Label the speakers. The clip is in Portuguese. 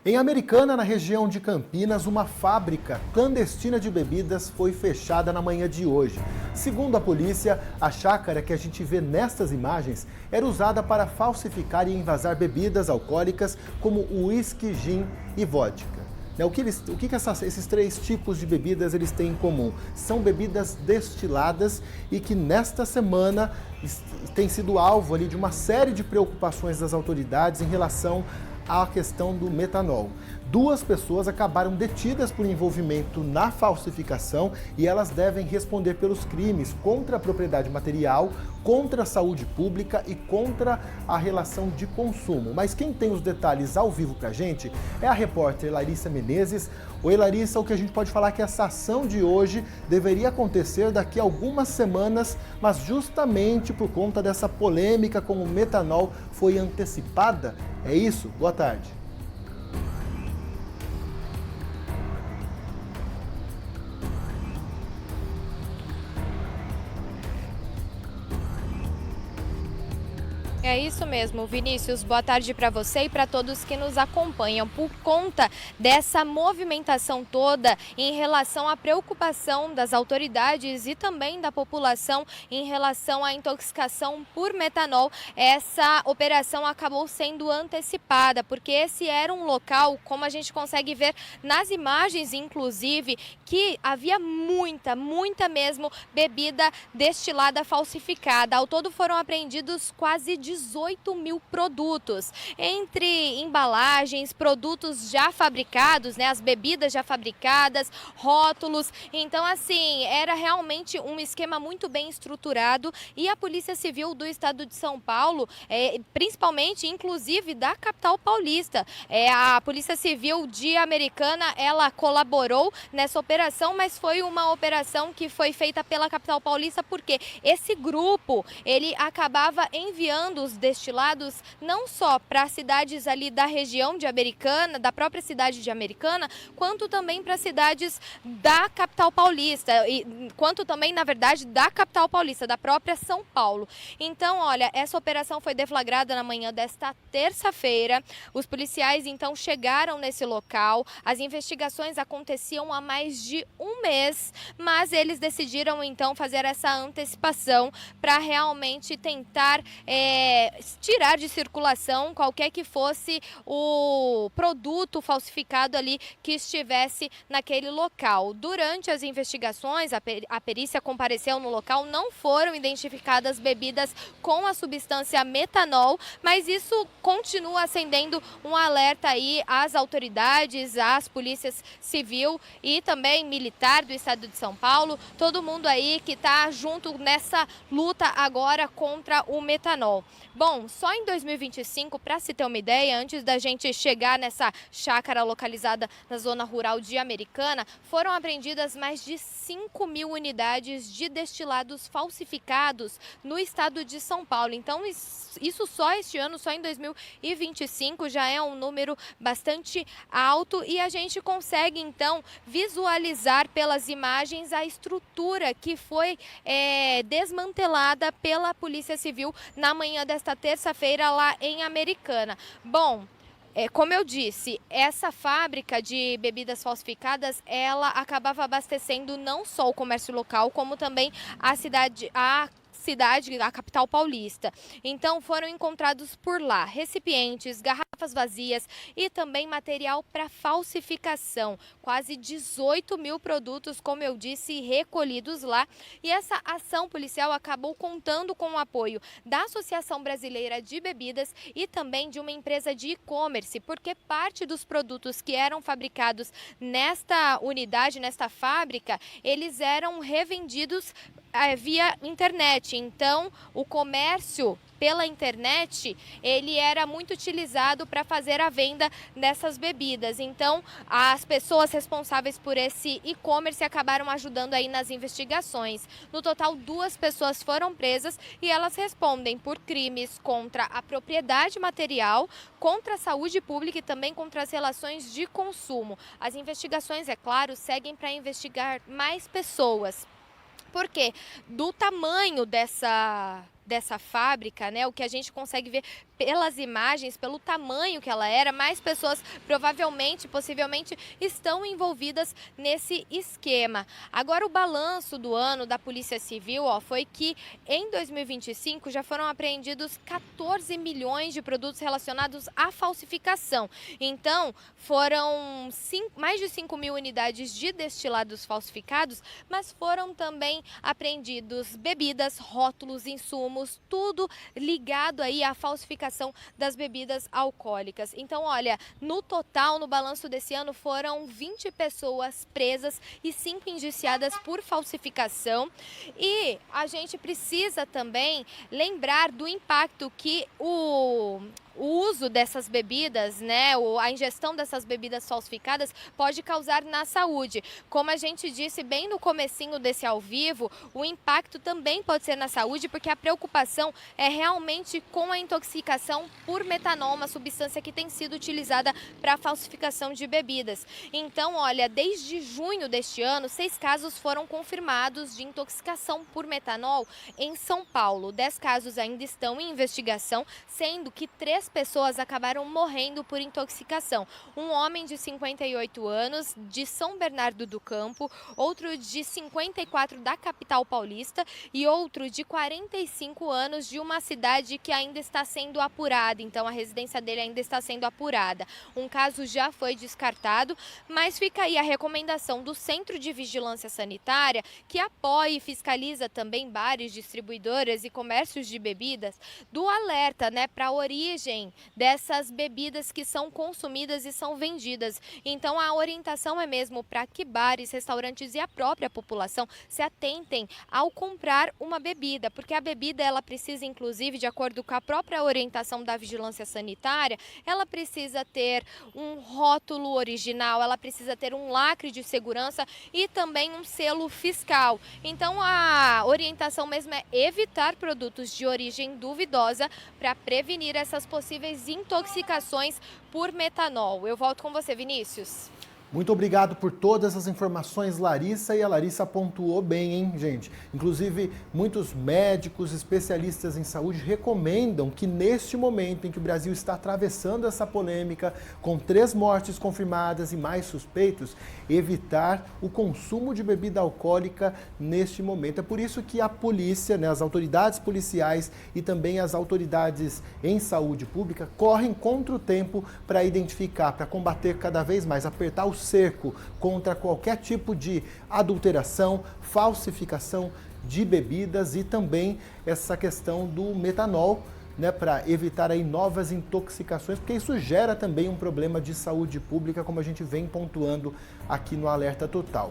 Speaker 1: Em Americana, na região de Campinas, uma fábrica clandestina de bebidas foi fechada na manhã de hoje. Segundo a polícia, a chácara que a gente vê nestas imagens era usada para falsificar e envasar bebidas alcoólicas como uísque, gin e vodka. Esses três tipos de bebidas eles têm em comum? São bebidas destiladas e que nesta semana tem sido alvo ali de uma série de preocupações das autoridades em relação à questão do metanol. 2 pessoas acabaram detidas por envolvimento na falsificação e elas devem responder pelos crimes contra a propriedade material, contra a saúde pública e contra a relação de consumo. Mas quem tem os detalhes ao vivo pra gente é a repórter Larissa Menezes. Oi, Larissa, o que a gente pode falar é que essa ação de hoje deveria acontecer daqui a algumas semanas, mas justamente por conta dessa polêmica com o metanol foi antecipada. É isso? Boa tarde.
Speaker 2: É isso mesmo, Vinícius. Boa tarde para você e para todos que nos acompanham. Por conta dessa movimentação toda em relação à preocupação das autoridades e também da população em relação à intoxicação por metanol, essa operação acabou sendo antecipada, porque esse era um local, como a gente consegue ver nas imagens, inclusive, que havia muita mesmo bebida destilada falsificada. Ao todo foram apreendidos quase 18 mil produtos, entre embalagens, produtos já fabricados, né, as bebidas já fabricadas, rótulos. Então, assim, era realmente um esquema muito bem estruturado e a Polícia Civil do Estado de São Paulo, principalmente, inclusive, da capital paulista, a Polícia Civil de Americana, ela colaborou nessa operação, mas foi uma operação que foi feita pela capital paulista porque esse grupo, ele acabava enviando os destilados não só para cidades ali da região de Americana, da própria cidade de Americana, quanto também para cidades da capital paulista, quanto também, na verdade, da capital paulista, da própria São Paulo. Então, olha, essa operação foi deflagrada na manhã desta terça-feira. Os policiais, então, chegaram nesse local. As investigações aconteciam há mais de um mês, mas eles decidiram, então, fazer essa antecipação para realmente tentar tirar de circulação qualquer que fosse o produto falsificado ali que estivesse naquele local. Durante as investigações, a perícia compareceu no local, não foram identificadas bebidas com a substância metanol, mas isso continua acendendo um alerta aí às autoridades, às polícias civil e também militar do estado de São Paulo, todo mundo aí que está junto nessa luta agora contra o metanol. Bom, só em 2025, para se ter uma ideia, antes da gente chegar nessa chácara localizada na zona rural de Americana, foram apreendidas mais de 5 mil unidades de destilados falsificados no estado de São Paulo. Então, isso só este ano, só em 2025, já é um número bastante alto e a gente consegue, então, visualizar pelas imagens a estrutura que foi desmantelada pela Polícia Civil na manhã desta terça-feira lá em Americana. Bom, como eu disse, essa fábrica de bebidas falsificadas, ela acabava abastecendo não só o comércio local, como também a capital paulista. Então foram encontrados por lá recipientes, garrafas vazias e também material para falsificação. Quase 18 mil produtos, como eu disse, recolhidos lá. E essa ação policial acabou contando com o apoio da Associação Brasileira de Bebidas e também de uma empresa de e-commerce, porque parte dos produtos que eram fabricados nesta unidade, nesta fábrica, eles eram revendidos via internet. Então, o comércio pela internet, ele era muito utilizado para fazer a venda dessas bebidas. Então, as pessoas responsáveis por esse e-commerce acabaram ajudando aí nas investigações. No total, 2 pessoas foram presas e elas respondem por crimes contra a propriedade material, contra a saúde pública e também contra as relações de consumo. As investigações, é claro, seguem para investigar mais pessoas. Porque do tamanho dessa fábrica, né, o que a gente consegue ver pelas imagens, pelo tamanho que ela era, mais pessoas provavelmente, possivelmente, estão envolvidas nesse esquema. Agora, o balanço do ano da Polícia Civil, foi que em 2025 já foram apreendidos 14 milhões de produtos relacionados à falsificação. Então, foram mais de 5 mil unidades de destilados falsificados, mas foram também apreendidos bebidas, rótulos, insumos, tudo ligado aí à falsificação das bebidas alcoólicas. Então, olha, no total, no balanço desse ano, foram 20 pessoas presas e 5 indiciadas por falsificação. E a gente precisa também lembrar do impacto que o uso dessas bebidas, né, a ingestão dessas bebidas falsificadas pode causar na saúde. Como a gente disse bem no comecinho desse ao vivo, o impacto também pode ser na saúde, porque a preocupação é realmente com a intoxicação por metanol, uma substância que tem sido utilizada para a falsificação de bebidas. Então, olha, desde junho deste ano, 6 casos foram confirmados de intoxicação por metanol em São Paulo. 10 casos ainda estão em investigação, sendo que 3 pessoas acabaram morrendo por intoxicação. Um homem de 58 anos, de São Bernardo do Campo, outro de 54 da capital paulista e outro de 45 anos de uma cidade que ainda está sendo apurada. Então, a residência dele ainda está sendo apurada. Um caso já foi descartado, mas fica aí a recomendação do Centro de Vigilância Sanitária, que apoia e fiscaliza também bares, distribuidoras e comércios de bebidas, do alerta, né, para a origem dessas bebidas que são consumidas e são vendidas. Então, a orientação é mesmo para que bares, restaurantes e a própria população se atentem ao comprar uma bebida, porque a bebida, ela precisa, inclusive, de acordo com a própria orientação da vigilância sanitária, ela precisa ter um rótulo original, ela precisa ter um lacre de segurança e também um selo fiscal. Então, a orientação mesmo é evitar produtos de origem duvidosa para prevenir essas possíveis intoxicações por metanol. Eu volto com você, Vinícius.
Speaker 1: Muito obrigado por todas as informações, Larissa, e a Larissa pontuou bem, hein, gente? Inclusive, muitos médicos, especialistas em saúde recomendam que neste momento em que o Brasil está atravessando essa polêmica, com 3 mortes confirmadas e mais suspeitos, evitar o consumo de bebida alcoólica neste momento. É por isso que a polícia, né, as autoridades policiais e também as autoridades em saúde pública correm contra o tempo para identificar, para combater cada vez mais, apertar o cerco contra qualquer tipo de adulteração, falsificação de bebidas e também essa questão do metanol, né, para evitar aí novas intoxicações, porque isso gera também um problema de saúde pública, como a gente vem pontuando aqui no Alerta Total.